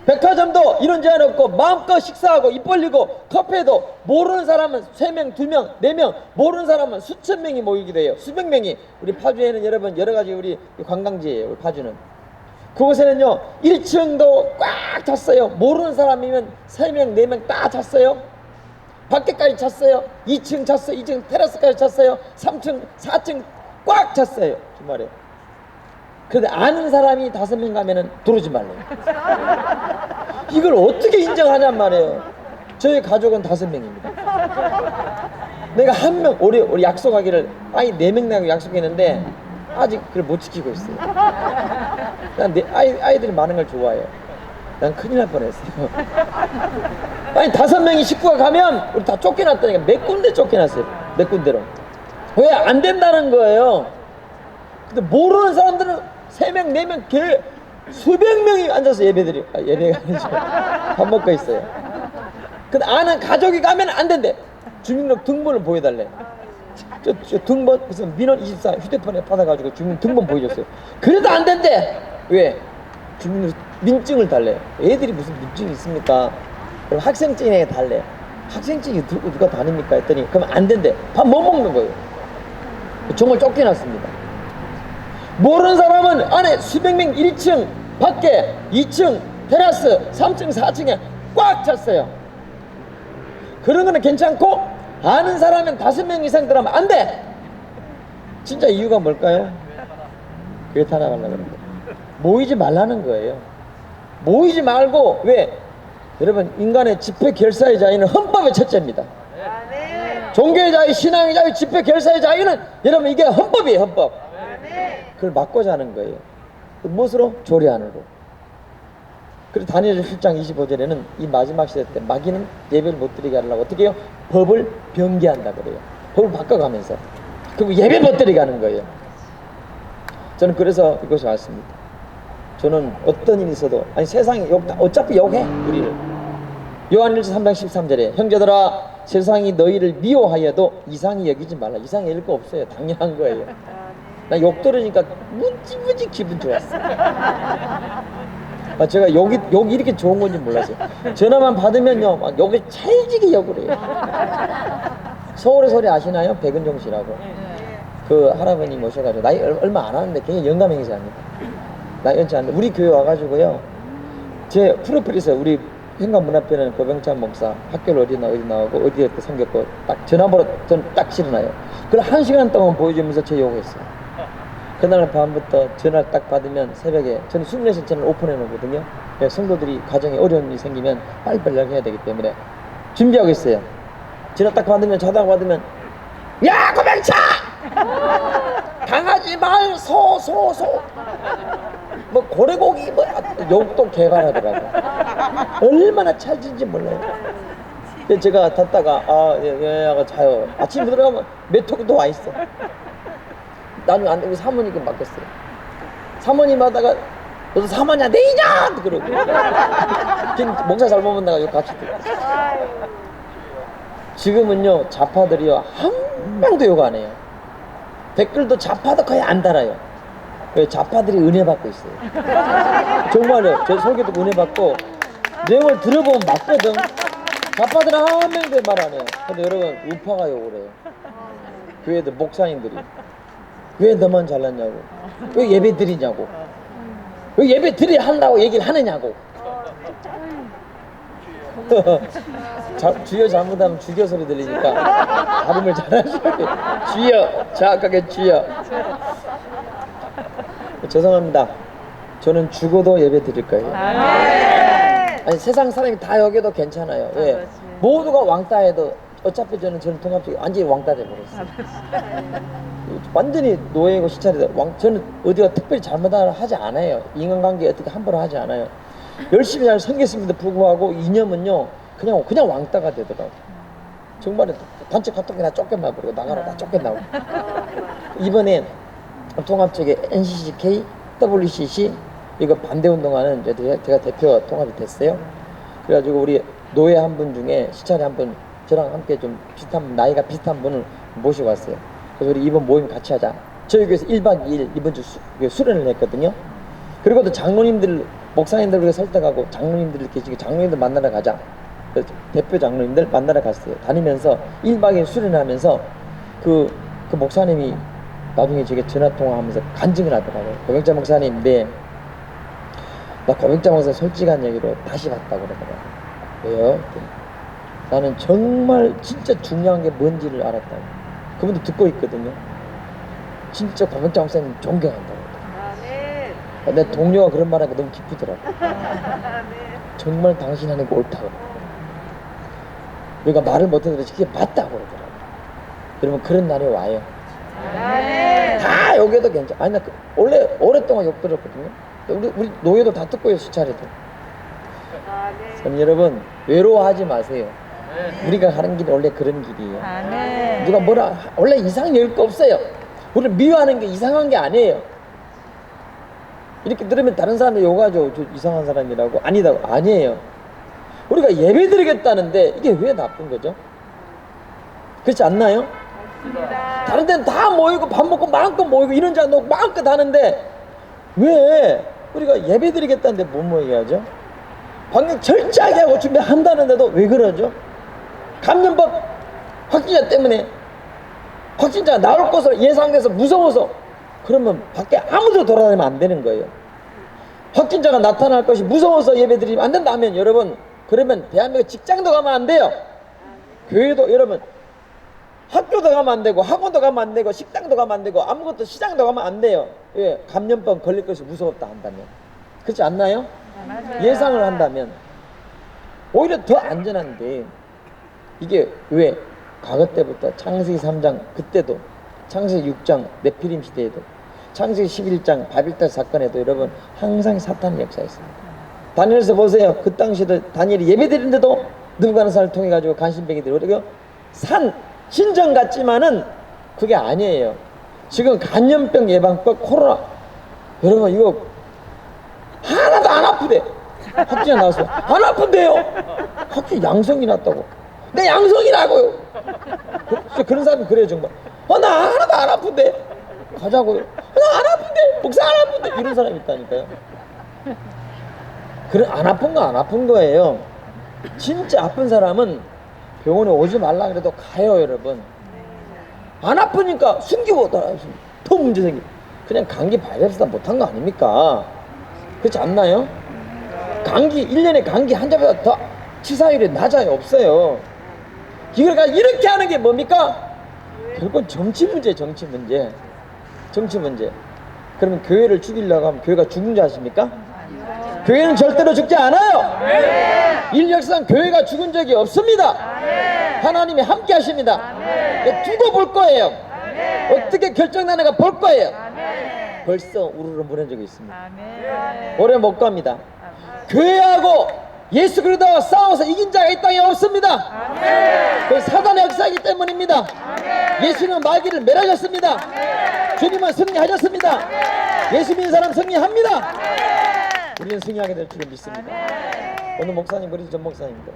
백화점도 이런 제한 없고 마음껏 식사하고 입 벌리고 카페도 모르는 사람은 3명, 2명, 4명, 모르는 사람은 수천 명이 모이기도 해요. 수백 명이. 우리 파주에는 여러분 여러 가지 우리 관광지예요. 우리 파주는. 그곳에는요 1층도 꽉 찼어요. 모르는 사람이면 3명, 4명 다 찼어요. 밖에까지 찼어요. 2층 찼어요. 2층 테라스까지 찼어요. 3층, 4층 꽉 찼어요. 주말에. 근데 아는 사람이 5명 가면은 들어오지 말래요. 이걸 어떻게 인정하냔 말이에요. 저희 가족은 5명입니다. 내가 한 명, 우리 약속하기를 아이 4명 나고 약속했는데 아직 그걸 못 지키고 있어요. 난 아이들이 많은 걸 좋아해요. 난 큰일 날 뻔했어요. 아니 5명이 식구가 가면 우리 다 쫓겨났다니까. 몇 군데 쫓겨났어요. 몇 군데로. 왜 안 된다는 거예요. 근데 모르는 사람들은 3명, 4명, 수백 명이 앉아서 예배가 아니죠. 밥 먹고 있어요. 근데 아는 가족이 가면 안 된대. 주민등록 등본을 보여달래. 저 등본 무슨 민원24 휴대폰에 받아가지고 주민 등본 보여줬어요. 그래도 안 된대. 왜? 주민 민증을 달래. 애들이 무슨 민증이 있습니까? 그럼 학생증에 달래. 학생증이 들고 누가 다닙니까? 했더니 그럼 안 된대. 밥 못 먹는 거예요. 정말 쫓겨났습니다. 모르는 사람은 안에 수백 명 1층, 밖에 2층, 테라스, 3층, 4층에 꽉 찼어요. 그런 거는 괜찮고 아는 사람은 5명 이상 들어가면 안 돼. 진짜 이유가 뭘까요? 교회 타나가려고 그러는 거예요. 모이지 말라는 거예요. 모이지 말고 왜? 여러분 인간의 집회 결사의 자유는 헌법의 첫째입니다. 종교의 자유, 신앙의 자유, 집회 결사의 자유는 여러분 이게 헌법이에요. 헌법. 그걸 막고자 하는 거예요. 무엇으로? 조례안으로. 그래서 다니엘 7장 25절에는 이 마지막 시대 때 마귀는 예배를 못 드리게 하려고 어떻게 해요? 법을 변개한다 그래요. 법을 바꿔가면서. 그럼 예배 못 드리게 하는 거예요. 저는 그래서 이것이 왔습니다. 저는 어떤 일이 있어도 아니 세상이 어차피 욕해 우리를. 요한일서 3장 13절에 형제들아 세상이 너희를 미워하여도 이상히 여기지 말라. 이상히 여길 거 없어요. 당연한 거예요. 나 욕 들으니까 무지 기분 좋았어. 제가 욕이 이렇게 좋은 건지 몰랐어요. 전화만 받으면요 막 욕을 찰지게 욕을 해요. 서울의 소리 아시나요? 백은종 씨라고. 그 할아버님 모셔가지고 나이 얼마 안 하는데 굉장히 영감 행사합니다. 나이 연치 않는데 우리 교회 와가지고요 제 프로필에서 우리 현관 문 앞에는 고병찬 목사 학교를 어디 나오고 어디에 섬겼고 딱 전화번호 저는 딱 실어놔요. 그걸 1시간 동안 보여주면서 제 욕했어요. 그날 밤부터 전화를 딱 받으면 새벽에 저는 24시간 채널 오픈해 놓거든요. 성도들이 가정에 어려운 일이 생기면 빨리빨리 연락해야 되기 때문에 준비하고 있어요. 전화 딱 받으면 자다가 받으면 야 고병차! 강아지 말 소 뭐 고래고기 뭐 욕도 개발하더라고. 얼마나 찰진지 몰라요. 그래서 제가 닫다가 하고 자요. 아침에 들어가면 메뚜기도 와 있어. 나중에 안 되고 사모님께 맡겼어요. 사모님 하다가 너도 사모냐 내 인연! 그러고 목사 잘못 만나가 욕 같이 듣고. 지금은요 좌파들이요 한 명도 욕 안 해요. 댓글도 좌파도 거의 안 달아요. 왜? 좌파들이 은혜 받고 있어요. 정말요. 제 설교도 은혜 받고 내용을 들어보면 맞거든. 좌파들은 한 명도 말 안 해요. 근데 여러분 우파가 욕을 해요. 교회들 목사님들이 왜 너만 잘났냐고, 왜 예배 드리냐고, 왜 예배 드려야 한다고 얘기를 하느냐고. 주여 잘못하면 주여 소리 들리니까 발음을 잘하셔야 돼요. 주여, 정확하게 주여. 죄송합니다. 저는 죽어도 예배 드릴 거예요. 아니 세상 사람이 다 여겨도 괜찮아요. 왜? 모두가 왕따해도 어차피 저는 통합적이 완전히 왕따 돼버렸어요. 완전히 노예고 시찰이다. 저는 어디가 특별히 잘못하지 않아요. 인간관계 어떻게 함부로 하지 않아요. 열심히 잘 섬겼음에도 불구하고 이념은요 그냥 왕따가 되더라고. 정말에 단체 카톡이나 쫓겨나 버리고 나가라 다 쫓겨나고. 이번에 통합적에 NCCK, WCC 이거 반대 운동하는 제가 대표 통합이 됐어요. 그래가지고 우리 노예 한 분 중에 시찰이 한 분 저랑 함께 좀 비슷한 나이가 비슷한 분을 모시고 왔어요. 그래서 우리 이번 모임 같이 하자. 저희 교회에서 1박 2일 이번 주 수련을 했거든요. 그리고 또 장로님들 목사님들 우리가 설득하고 장로님들 계시고 장로님들 만나러 가자. 그래서 대표 장로님들 만나러 갔어요. 다니면서 1박 2일 수련하면서 그 목사님이 나중에 제게 전화통화하면서 간증을 하더라고요. 고백자 목사님, 네. 나 고백자 목사 솔직한 얘기로 다시 갔다고 그러더라고요. 왜요? 나는 정말 진짜 중요한 게 뭔지를 알았다고. 그분도 듣고 있거든요. 진짜 고백자 목사님 존경한다고. 내 동료가 그런 말하니까 너무 기쁘더라고. 정말 당신 하는 게 옳다고. 우리가 말을 못해도 그게 맞다고 그러더라고. 여러분 그런 날이 와요. 다 여기도 괜찮아. 아니 나 원래 오랫동안 욕 들었거든요. 우리 노예도 다 듣고요. 수차례도. 그럼 여러분 외로워하지 마세요. 우리가 가는 길이 원래 그런 길이에요. 누가 뭐라 원래 이상 여길 거 없어요. 우리를 미워하는 게 이상한 게 아니에요. 이렇게 들으면 다른 사람들 욕하죠. 저 이상한 사람이라고. 아니에요. 우리가 예배 드리겠다는데 이게 왜 나쁜 거죠? 그렇지 않나요? 다른 데는 다 모이고 밥 먹고 마음껏 모이고 이런 자 놓고 마음껏 하는데 왜 우리가 예배 드리겠다는데 못 모이게 하죠? 방역 철저하게 하고 준비한다는데도 왜 그러죠? 감염법 확진자 때문에 확진자가 나올 것으로 예상돼서 무서워서 그러면 밖에 아무도 돌아다니면 안 되는 거예요. 확진자가 나타날 것이 무서워서 예배 드리면 안 된다면 여러분 그러면 대한민국 직장도 가면 안 돼요. 교회도 여러분 학교도 가면 안 되고 학원도 가면 안 되고 식당도 가면 안 되고 아무것도 시장도 가면 안 돼요. 왜? 감염병 걸릴 것이 무서웠다 한다면. 그렇지 않나요? 예상을 한다면 오히려 더 안전한데 이게 왜? 과거 때부터 창세기 3장 그때도 창세기 6장 네피림 시대에도 창세기 11장 바빌탑 사건에도 여러분 항상 사탄의 역사였습니다. 다니엘서 보세요. 그 당시에도 다니엘이 예배드리는데도 느부갓네살을 통해 가지고 간신병이 들어오고 산 신전 같지만은 그게 아니에요. 지금 간염병 예방법 코로나 여러분 이거 하나도 안 아프대. 확진이 나왔어요. 안 아픈데요. 확진 양성이 났다고. 내 양성이라고요. 그런 사람이 그래요 정말. 나 하나도 안 아픈데 가자고요. 나 안 아픈데 목사 안 아픈데 이런 사람이 있다니까요. 그런 안 아픈 거 안 아픈 거예요. 진짜 아픈 사람은 병원에 오지 말라 그래도 가요 여러분. 안 아프니까 숨기고 더 문제 생겨. 그냥 감기 바이러스다 못한 거 아닙니까? 그렇지 않나요? 감기 1년에 감기 환자보다 더 치사율이 낮아요. 없어요. 그러니까 이렇게 하는 게 뭡니까? 결국은 정치 문제. 그러면 교회를 죽이려고 하면 교회가 죽은 줄 아십니까? 교회는 절대로 죽지 않아요. 인력상 교회가 죽은 적이 없습니다. 하나님이 함께 하십니다. 두고 볼 거예요. 어떻게 결정나는가 볼 거예요. 벌써 우르르 보낸 적이 있습니다. 오래 못 갑니다. 교회하고 예수 그리스도와 싸워서 이긴 자가 이 땅에 없습니다. 그 사단의 역사이기 때문입니다. 예수님은 마귀를 멸하셨습니다. 주님은 승리하셨습니다. 예수 믿는 사람 승리합니다. 우리는 승리하게 될 줄을 믿습니다. 오늘 목사님 우리 전 목사님도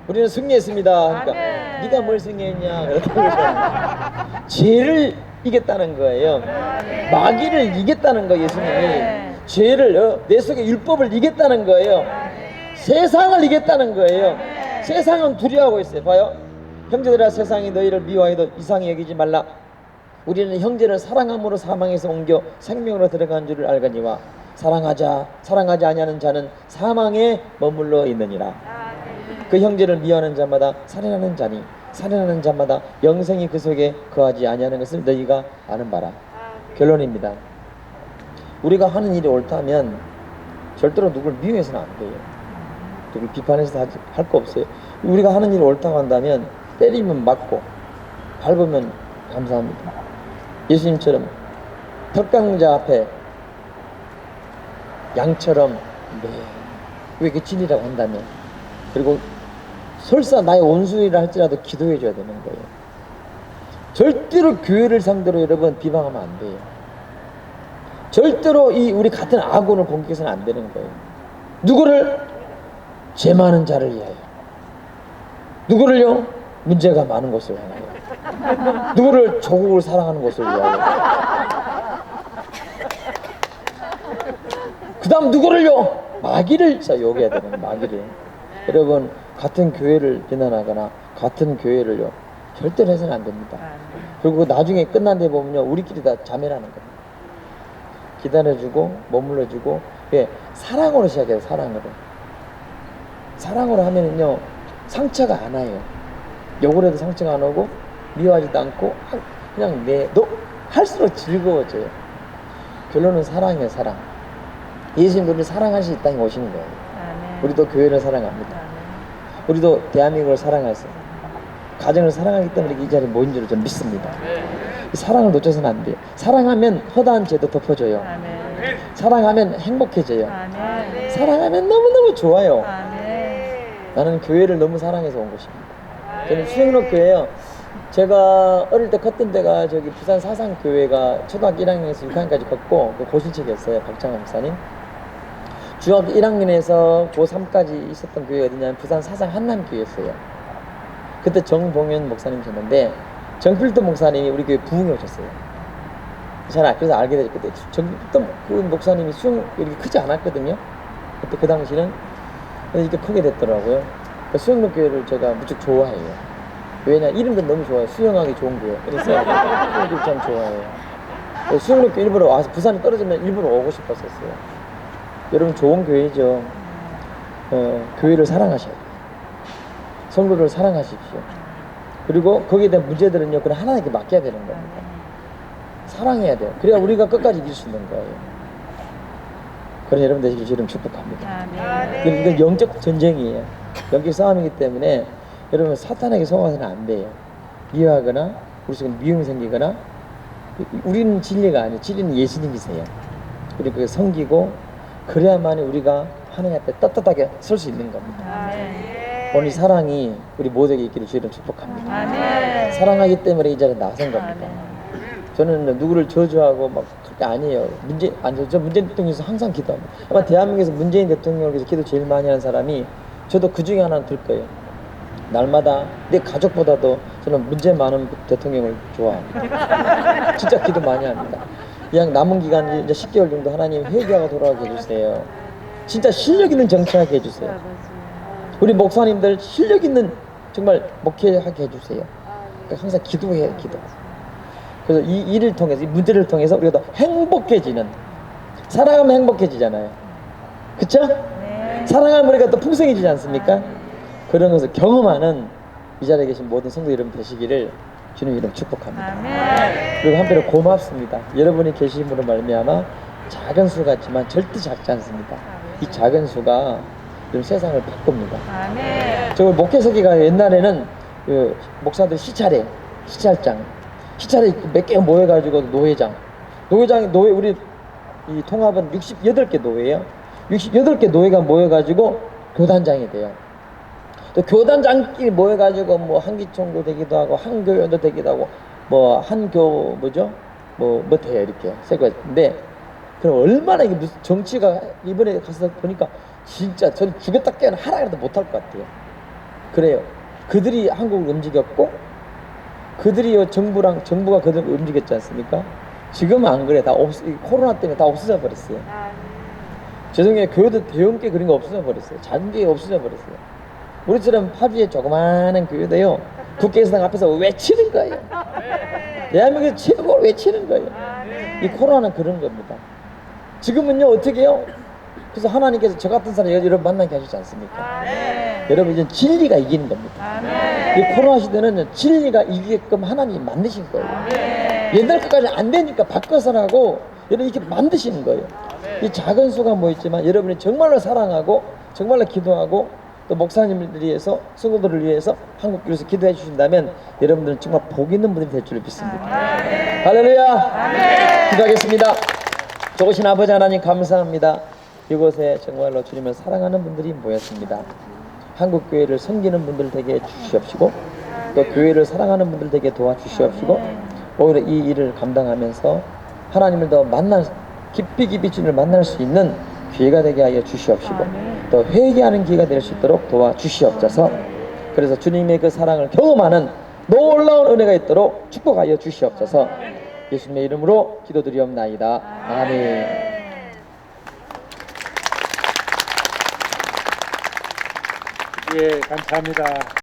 우리는 승리했습니다. 그러니까 네가 뭘 승리했냐 그렇게 죄를 이겼다는 거예요. 마귀를 이겼다는 거 예수님이 죄를 내 속에 율법을 이겼다는 거예요. 세상을 이겼다는 거예요. 세상은 두려워하고 있어요. 봐요. 형제들아 세상이 너희를 미워해도 이상히 여기지 말라. 우리는 형제를 사랑함으로 사망에서 옮겨 생명으로 들어간 줄을 알거니와 사랑하지 아니하는 자는 사망에 머물러 있느니라. 그 형제를 미워하는 자마다 살인하는 자니 살인하는 자마다 영생이 그 속에 거하지 아니하는 것을 너희가 아는 바라. 결론입니다. 우리가 하는 일이 옳다면 절대로 누굴 미워해서는 안 돼요. 누굴 비판해서 할 거 없어요. 우리가 하는 일이 옳다고 한다면 때리면 맞고 밟으면 감사합니다. 예수님처럼 턱강자 앞에 양처럼 왜 이렇게 진리라고 한다면 그리고 설사 나의 원수이라 할지라도 기도해 줘야 되는 거예요. 절대로 교회를 상대로 여러분 비방하면 안 돼요. 절대로 우리 같은 아군을 공격해서는 안 되는 거예요. 누구를? 죄 많은 자를 위하여. 누구를요? 문제가 많은 것을 향하여. 누구를? 조국을 사랑하는 것을 위하여. 그 다음 누구를요? 마귀를 진짜 요구해야 되는 거예요. 마귀를. 여러분 같은 교회를 비난하거나 같은 교회를요 절대로 해서는 안 됩니다. 그리고 나중에 끝난 데 보면요 우리끼리 다 자매라는 겁니다. 기다려주고 머물러주고 예, 사랑으로 시작해요. 사랑으로 하면은요 상처가 안 와요. 욕을 해도 상처가 안 오고 미워하지도 않고 그냥 너 할수록 즐거워져요. 결론은 사랑이에요. 사랑. 예수님 우리를 사랑할 수 있다는 게 오시는 거예요. 우리도 교회를 사랑합니다. 우리도 대한민국을 사랑해서 가정을 사랑하기 때문에 이 자리에 모인 줄을 저는 믿습니다. 사랑을 놓쳐서는 안 돼요. 사랑하면 허다한 죄도 덮어줘요. 사랑하면 행복해져요. 사랑하면 너무너무 좋아요. 나는 교회를 너무 사랑해서 온 것입니다. 저는 수영록 교회요. 제가 어릴 때 컸던 데가 저기 부산 사상교회가 초등학교 1학년에서 6학년까지 컸고 그 고실책이었어요. 박창호 목사님. 중학교 1학년에서 고3까지 있었던 교회가 어디냐면 부산 사상 한남교회였어요. 그때 정봉현 목사님이셨는데 정필도 목사님이 우리 교회 부흥에 오셨어요. 그래서 알게 됐을 때 정필도 그 목사님이 수영 이렇게 크지 않았거든요. 그때 그 당시는 이렇게 크게 됐더라고요. 그러니까 수영록 교회를 제가 무척 좋아해요. 왜냐 이름도 너무 좋아요. 수영하기 좋은 교회. 그래서 수영교 참 좋아해요. 수영록 교회 일부러 와서 부산에 떨어지면 일부러 오고 싶었었어요. 여러분 좋은 교회죠. 교회를 사랑하셔야 돼요. 성도를 사랑하십시오. 그리고 거기에 대한 문제들은요 그냥 하나님께 맡겨야 되는 겁니다. 사랑해야 돼요. 그래야 우리가 끝까지 이길 수 있는 거예요. 그런 여러분 되시길 주님 축복합니다. 이건 영적 전쟁이에요. 영적 싸움이기 때문에 여러분 사탄에게 속아서는 안 돼요. 미워하거나 우리 속에 미움이 생기거나 우리는 진리가 아니에요. 진리는 예수님이세요. 그리고 그게 섬기고 그래야만 우리가 하나님 앞에 떳떳하게 설 수 있는 겁니다. 오늘 사랑이 우리 모두에게 있기를 주님 축복합니다. 사랑하기 때문에 이 자리에 나선 겁니다. 저는 누구를 저주하고 막 그렇게 아니에요. 저 문재인 대통령에서 항상 기도합니다. 아마 대한민국에서 문재인 대통령을 위해서 기도 제일 많이 하는 사람이 저도 그 중에 하나는 될 거예요. 날마다 내 가족보다도 저는 문제 많은 대통령을 좋아합니다. 진짜 기도 많이 합니다. 그냥 남은 기간 이제 10개월 정도 하나님 회개하고 돌아가게 해주세요. 진짜 실력 있는 정치하게 해주세요. 우리 목사님들 실력 있는 정말 목회하게 해주세요. 그러니까 항상 기도해요. 기도. 그래서 이 일을 통해서 이 문제를 통해서 우리가 더 행복해지는 사랑하면 행복해지잖아요. 그쵸? 사랑하면 우리가 또 풍성해지지 않습니까? 그런 것을 경험하는 이 자리에 계신 모든 성도 여러분 되시기를 주님 이름 축복합니다. 그리고 한편으로 고맙습니다. 여러분이 계심으로 말미암아 작은 수 같지만 절대 작지 않습니다. 이 작은 수가 여러분 세상을 바꿉니다. 저 목회서기가 옛날에는 그 목사들 시찰장 몇 개 모여가지고 노회장 우리 이 통합은 68개 노회예요. 68개 노회가 모여가지고 교단장이 돼요. 또 교단장끼리 모여가지고 뭐 한기총도 되기도 하고 한교연도 되기도 하고 뭐 한교 뭐 돼요 이렇게 세 가지. 근데 그럼 얼마나 이게 무슨 정치가 이번에 가서 보니까 진짜 저는 죽였다 깨어나 하라 해도 못할 것 같아요. 그래요. 그들이 한국을 움직였고 그들이 정부가 그들을 움직였지 않습니까? 지금은 안 그래. 코로나 때문에 다 없어져 버렸어요. 죄송해요. 교회도 대형교 그런 거 없어져 버렸어요. 작은 게 없어져 버렸어요. 우리처럼 파주의 조그마한 교회도요 국회의사당 앞에서 외치는 거예요. 대한민국에서 최고로 외치는 거예요. 이 코로나는 그런 겁니다. 지금은요 어떻게 해요? 그래서 하나님께서 저 같은 사람 여러분 만나게 하시지 않습니까? 여러분 이제 진리가 이기는 겁니다. 이 코로나 시대는 진리가 이기게끔 하나님이 만드신 거예요. 옛날 것까지 안 되니까 바꿔서라고 여러분 이렇게 만드시는 거예요. 이 작은 수가 모였지만 여러분이 정말로 사랑하고 정말로 기도하고 또 목사님들을 위해서 성도들을 위해서 한국교회에서 기도해 주신다면 여러분들은 정말 복 있는 분들이 될 줄 믿습니다. 할렐루야. 기도하겠습니다. 좋으신 아버지 하나님 감사합니다. 이곳에 정말로 주님을 사랑하는 분들이 모였습니다. 한국교회를 섬기는 분들 되게 해주시옵시고 또 교회를 사랑하는 분들 되게 도와주시옵시고 오히려 이 일을 감당하면서 하나님을 더 깊이 주님을 만날 수 있는 기회가 되게 하여 주시옵시고 또 회개하는 기회가 될 수 있도록 도와주시옵소서. 그래서 주님의 그 사랑을 경험하는 놀라운 은혜가 있도록 축복하여 주시옵소서. 예수님의 이름으로 기도드리옵나이다. 아멘. 예, 감사합니다.